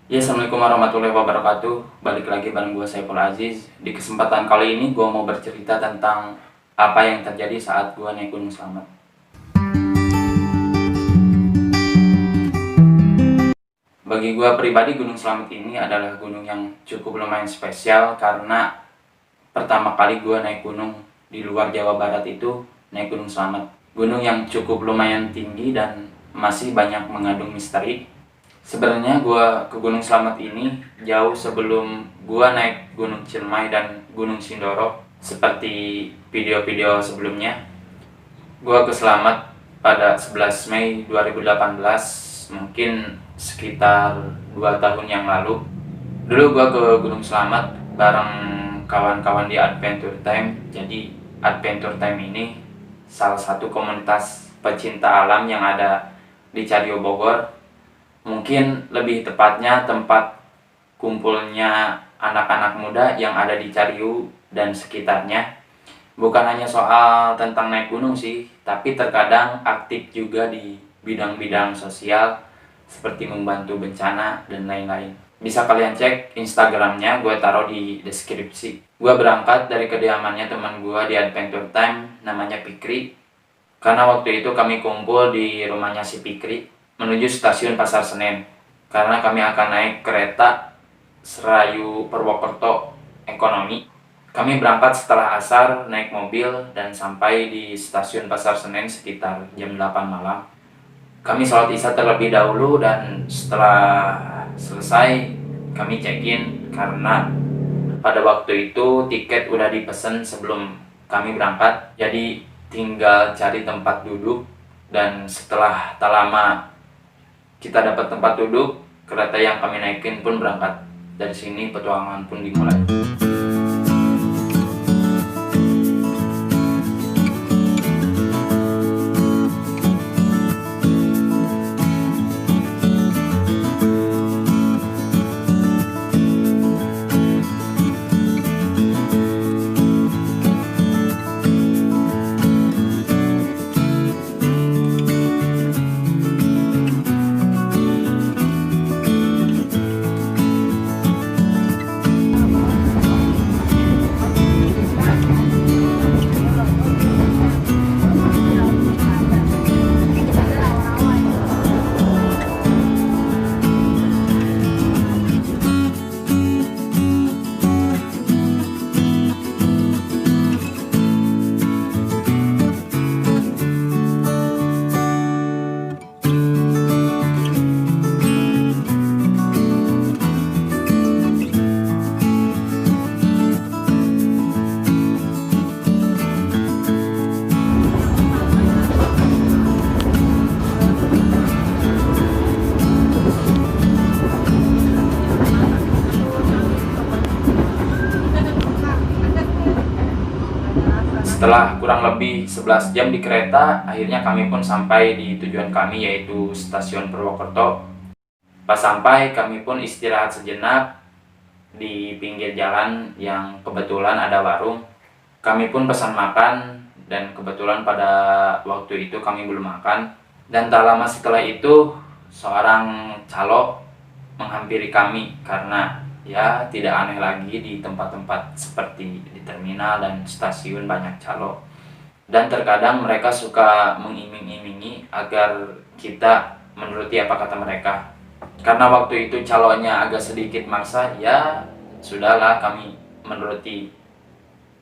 Ya, Assalamualaikum warahmatullahi wabarakatuh. Balik lagi bareng gue Saiful Aziz. Di kesempatan kali ini gue mau bercerita tentang apa yang terjadi saat gue naik Gunung Slamet. Bagi gue pribadi, Gunung Slamet ini adalah gunung yang cukup lumayan spesial karena pertama kali gue naik gunung di luar Jawa Barat itu naik Gunung Slamet. Gunung yang cukup lumayan tinggi dan masih banyak mengandung misteri. Sebenarnya gue ke Gunung Slamet ini jauh sebelum gue naik Gunung Ciremai dan Gunung Sindoro seperti video-video sebelumnya. Gue ke Slamet pada 11 Mei 2018, mungkin sekitar 2 tahun yang lalu. Dulu gue ke Gunung Slamet bareng kawan-kawan di Adventure Time. Jadi Adventure Time ini salah satu komunitas pecinta alam yang ada di Cario Bogor. Mungkin lebih tepatnya tempat kumpulnya anak-anak muda yang ada di Cariu dan sekitarnya. Bukan hanya soal tentang naik gunung sih, tapi terkadang aktif juga di bidang-bidang sosial seperti membantu bencana dan lain-lain. Bisa kalian cek Instagramnya, gue taruh di deskripsi. Gue berangkat dari kediamannya teman gue di Adventure Time, namanya Pikri. Karena waktu itu kami kumpul di rumahnya si Pikri menuju stasiun Pasar Senen, karena kami akan naik kereta Serayu Purwokerto Ekonomi. Kami berangkat setelah asar naik mobil dan sampai di stasiun Pasar Senen sekitar jam 8 malam. Kami sholat isya terlebih dahulu dan setelah selesai kami check-in karena pada waktu itu tiket udah dipesan sebelum kami berangkat. Jadi tinggal cari tempat duduk dan setelah tak lama kita dapat tempat duduk, kereta yang kami naikin pun berangkat. Dari sini petualangan pun dimulai. Setelah kurang lebih 11 jam di kereta, akhirnya kami pun sampai di tujuan kami, yaitu stasiun Purwokerto. Pas sampai, kami pun istirahat sejenak di pinggir jalan yang kebetulan ada warung. Kami pun pesan makan dan kebetulan pada waktu itu kami belum makan. Dan tak lama setelah itu, seorang calo menghampiri kami karena ya tidak aneh lagi di tempat-tempat seperti di terminal dan stasiun banyak calo. Dan terkadang mereka suka mengiming-imingi agar kita menuruti apa kata mereka. Karena waktu itu calonnya agak sedikit maksa, ya sudahlah kami menuruti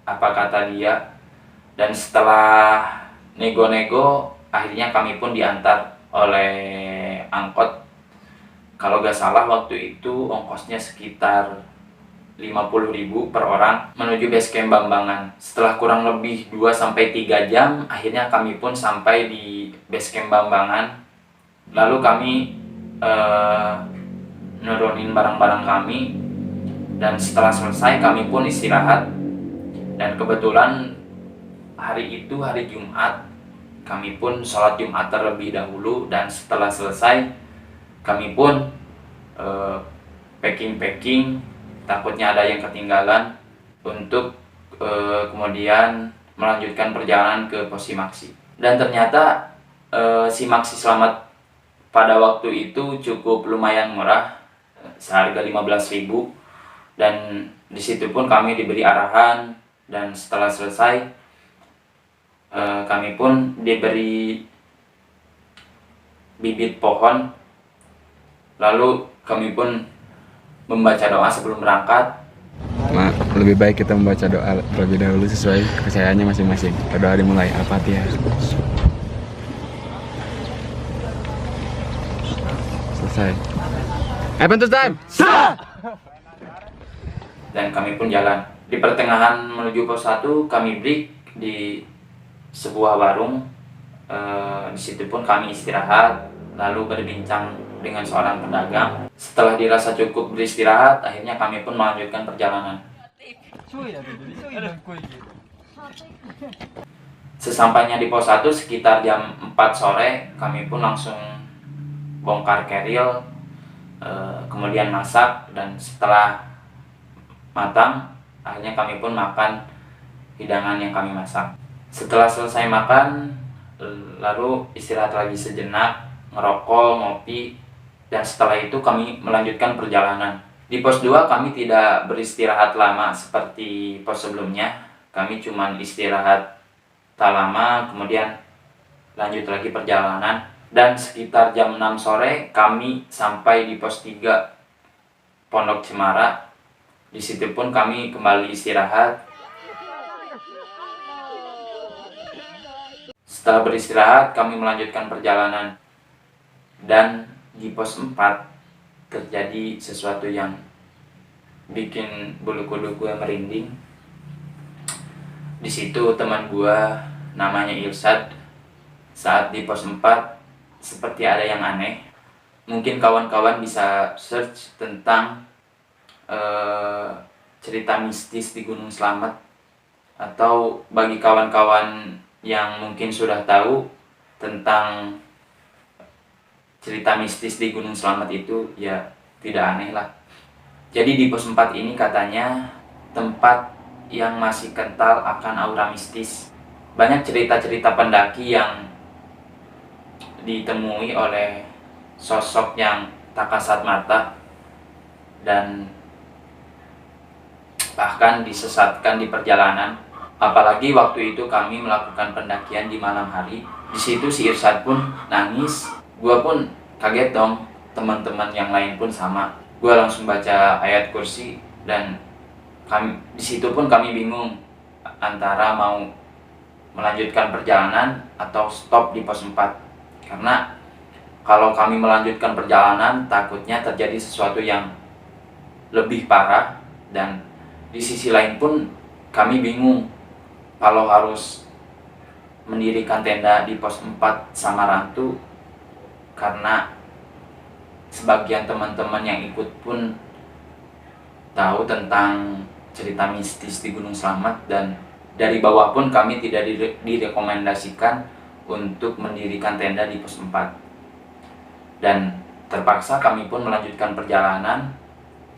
apa kata dia. Dan setelah nego-nego, akhirnya kami pun diantar oleh angkot. Kalau gak salah waktu itu ongkosnya sekitar 50.000 per orang menuju base camp Bambangan. Setelah kurang lebih 2-3 jam, akhirnya kami pun sampai di base camp Bambangan. Lalu kami nurunin barang-barang kami, dan setelah selesai kami pun istirahat. Dan kebetulan hari itu hari Jumat, kami pun sholat Jumat terlebih dahulu. Dan setelah selesai kami pun packing, takutnya ada yang ketinggalan untuk kemudian melanjutkan perjalanan ke pos Simaksi. Dan ternyata Simaksi Slamet pada waktu itu cukup lumayan murah. seharga 15.000, dan di situ pun kami diberi arahan, dan setelah selesai kami pun diberi bibit pohon, lalu kami pun membaca doa sebelum berangkat. Lebih baik kita membaca doa terlebih dahulu sesuai kepercayaannya masing-masing. Doa dimulai, Al-Fatihah. Selesai. Adventure time. Dan kami pun jalan. Di pertengahan menuju pos 1 kami break di sebuah warung. Di situ pun kami istirahat, lalu berbincang dengan seorang pedagang. Setelah dirasa cukup beristirahat, akhirnya kami pun melanjutkan perjalanan. Sesampainya di pos 1 sekitar jam 4 sore, kami pun langsung bongkar keril, kemudian masak, dan setelah matang, akhirnya kami pun makan hidangan yang kami masak. Setelah selesai makan, lalu istirahat lagi sejenak, ngerokok, ngopi, dan setelah itu kami melanjutkan perjalanan. Di pos 2 kami tidak beristirahat lama seperti pos sebelumnya. Kami cuma istirahat tak lama, kemudian lanjut lagi perjalanan. Dan sekitar jam 6 sore kami sampai di pos 3 Pondok Cemara. Di situ pun kami kembali istirahat. Setelah beristirahat, kami melanjutkan perjalanan. Dan di pos 4 terjadi sesuatu yang bikin bulu kuduk gue merinding. Di situ teman gue namanya Ilsad. Saat di pos 4 seperti ada yang aneh. Mungkin kawan-kawan bisa search tentang cerita mistis di Gunung Slamet, atau bagi kawan-kawan yang mungkin sudah tahu tentang cerita mistis di Gunung Slamet itu, ya tidak aneh lah. Jadi di pos 4 ini katanya tempat yang masih kental akan aura mistis. Banyak cerita-cerita pendaki yang ditemui oleh sosok yang tak kasat mata dan bahkan disesatkan di perjalanan. Apalagi waktu itu kami melakukan pendakian di malam hari. Di situ si Irsad pun nangis. Gua pun kaget dong, teman-teman yang lain pun sama. Gua langsung baca ayat kursi, dan di situ pun kami bingung antara mau melanjutkan perjalanan atau stop di pos 4. Karena kalau kami melanjutkan perjalanan, takutnya terjadi sesuatu yang lebih parah, dan di sisi lain pun kami bingung kalau harus mendirikan tenda di pos 4 Samarantu, karena sebagian teman-teman yang ikut pun tahu tentang cerita mistis di Gunung Slamet, dan dari bawah pun kami tidak direkomendasikan untuk mendirikan tenda di pos 4. Dan terpaksa kami pun melanjutkan perjalanan,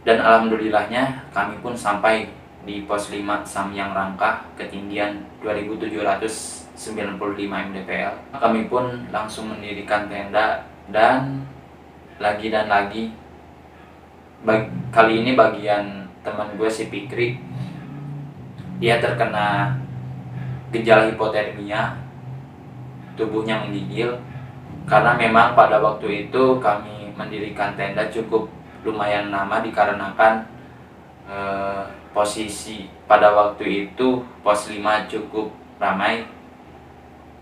dan alhamdulillahnya kami pun sampai di pos 5 Samyang Rangkah, ketinggian 2795 mdpl. Kami pun langsung mendirikan tenda, dan lagi kali ini bagian teman gue si Fikri, dia terkena gejala hipotermia, tubuhnya menggigil. Karena memang pada waktu itu kami mendirikan tenda cukup lumayan lama, dikarenakan posisi pada waktu itu pos 5 cukup ramai.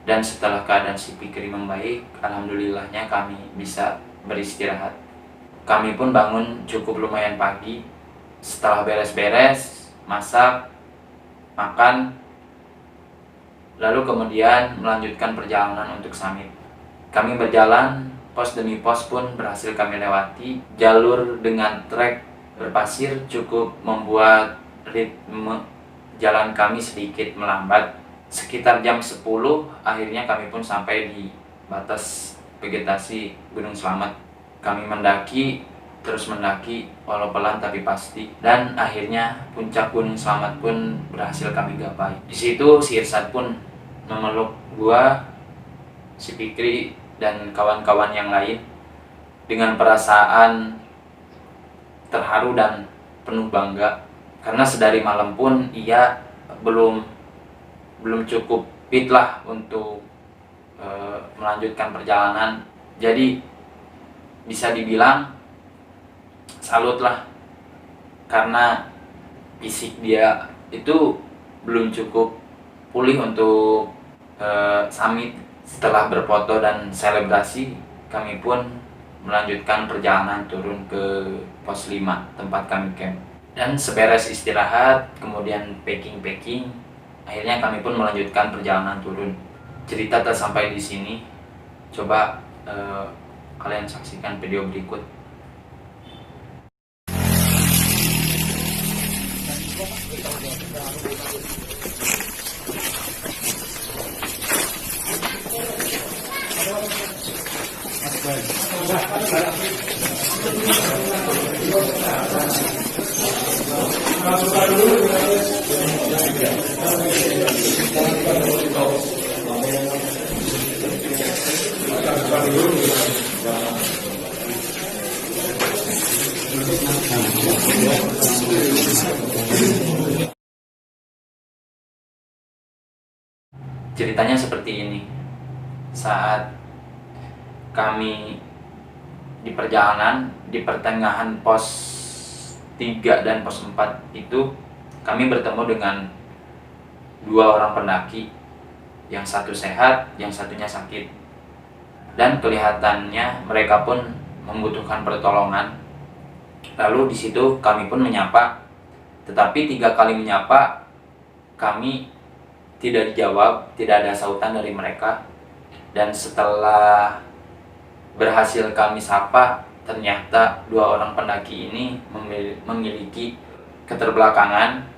Dan setelah keadaan si Fikri membaik, alhamdulillahnya kami bisa beristirahat. Kami pun bangun cukup lumayan pagi. Setelah beres-beres, masak, makan, lalu kemudian melanjutkan perjalanan untuk summit. Kami berjalan, pos demi pos pun berhasil kami lewati. Jalur dengan trek berpasir cukup membuat ritme jalan kami sedikit melambat. Sekitar jam 10 akhirnya kami pun sampai di batas vegetasi Gunung Slamet. Kami mendaki, terus mendaki walau pelan tapi pasti, dan akhirnya puncak Gunung Slamet pun berhasil kami gapai. Di situ si Irsad pun memeluk gua, si Fikri, dan kawan-kawan yang lain dengan perasaan terharu dan penuh bangga, karena sedari malam pun ia belum cukup fit lah untuk melanjutkan perjalanan. Jadi bisa dibilang salut lah, karena fisik dia itu belum cukup pulih untuk summit. Setelah berfoto dan selebrasi, kami pun melanjutkan perjalanan turun ke pos 5 tempat kami camp. Dan seberes istirahat, kemudian packing, akhirnya kami pun melanjutkan perjalanan turun. Cerita tak sampai di sini. Coba kalian saksikan video berikut. Ceritanya seperti ini. Saat kami di perjalanan, di pertengahan pos 3 dan pos 4 itu, kami bertemu dengan 2 orang pendaki. Yang satu sehat, yang satunya sakit. Dan kelihatannya mereka pun membutuhkan pertolongan. Lalu di situ kami pun menyapa. Tetapi 3 kali menyapa, kami tidak dijawab, tidak ada sautan dari mereka. Dan setelah berhasil kami sapa, ternyata 2 orang pendaki ini memiliki keterbelakangan.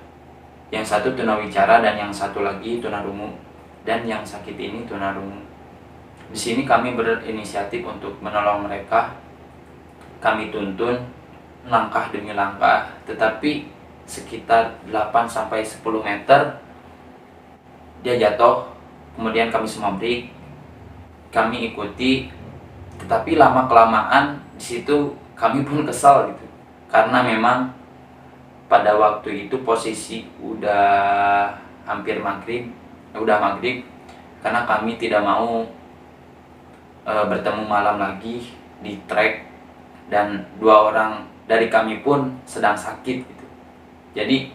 Yang satu tunawicara dan yang satu lagi tunarungu. Dan yang sakit ini tunarungu. Di sini kami berinisiatif untuk menolong mereka. Kami tuntun langkah demi langkah, tetapi sekitar 8-10 meter dia jatuh. Kemudian kami semua break, kami ikuti, tetapi lama kelamaan di situ kami pun kesal gitu, karena memang pada waktu itu posisi udah hampir maghrib, karena kami tidak mau bertemu malam lagi di trek, dan 2 orang dari kami pun sedang sakit gitu. Jadi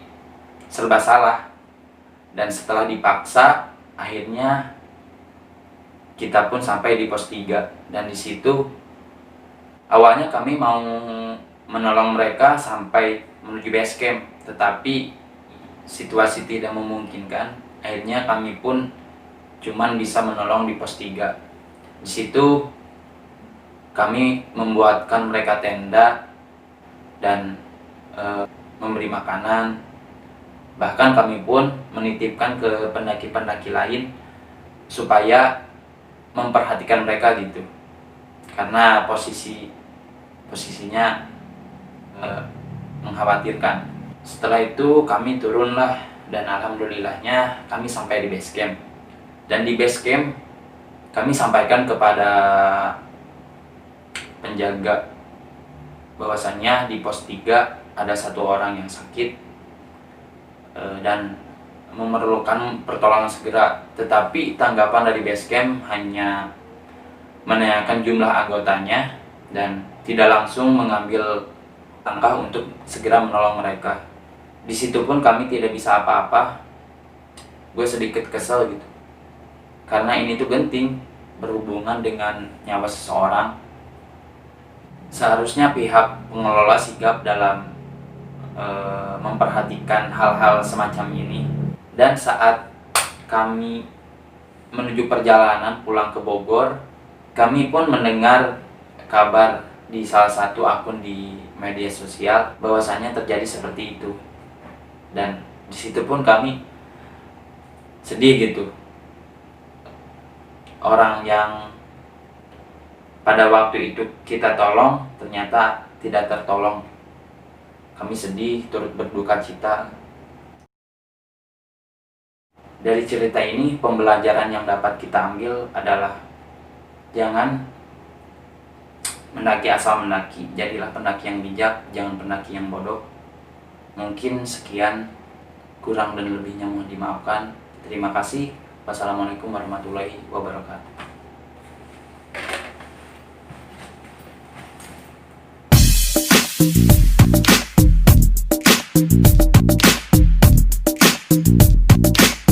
serba salah. Dan setelah dipaksa, akhirnya kita pun sampai di pos 3. Dan di situ awalnya kami mau menolong mereka sampai menuju base camp, tetapi situasi tidak memungkinkan. Akhirnya kami pun cuman bisa menolong di pos 3. Di situ kami membuatkan mereka tenda dan memberi makanan. Bahkan kami pun menitipkan ke pendaki-pendaki lain supaya memperhatikan mereka gitu, karena posisinya mengkhawatirkan. Setelah itu kami turunlah, dan alhamdulillahnya kami sampai di base camp. Dan di base camp kami sampaikan kepada penjaga bahwasannya di pos 3 ada 1 orang yang sakit dan memerlukan pertolongan segera. Tetapi tanggapan dari base camp hanya menanyakan jumlah anggotanya dan tidak langsung mengambil langkah untuk segera menolong mereka. Di situ pun kami tidak bisa apa-apa. Gue sedikit kesel gitu, karena ini tuh genting, berhubungan dengan nyawa seseorang. Seharusnya pihak pengelola sigap dalam memperhatikan hal-hal semacam ini. Dan saat kami menuju perjalanan pulang ke Bogor, kami pun mendengar kabar di salah satu akun di media sosial bahwasannya terjadi seperti itu. Dan di situ pun kami sedih gitu. Orang yang pada waktu itu kita tolong ternyata tidak tertolong. Kami sedih, turut berduka cita. Dari cerita ini, pembelajaran yang dapat kita ambil adalah jangan Mendaki asal mendaki, jadilah pendaki yang bijak, jangan pendaki yang bodoh. Mungkin sekian, kurang dan lebihnya mohon dimaafkan. Terima kasih. Wassalamualaikum warahmatullahi wabarakatuh.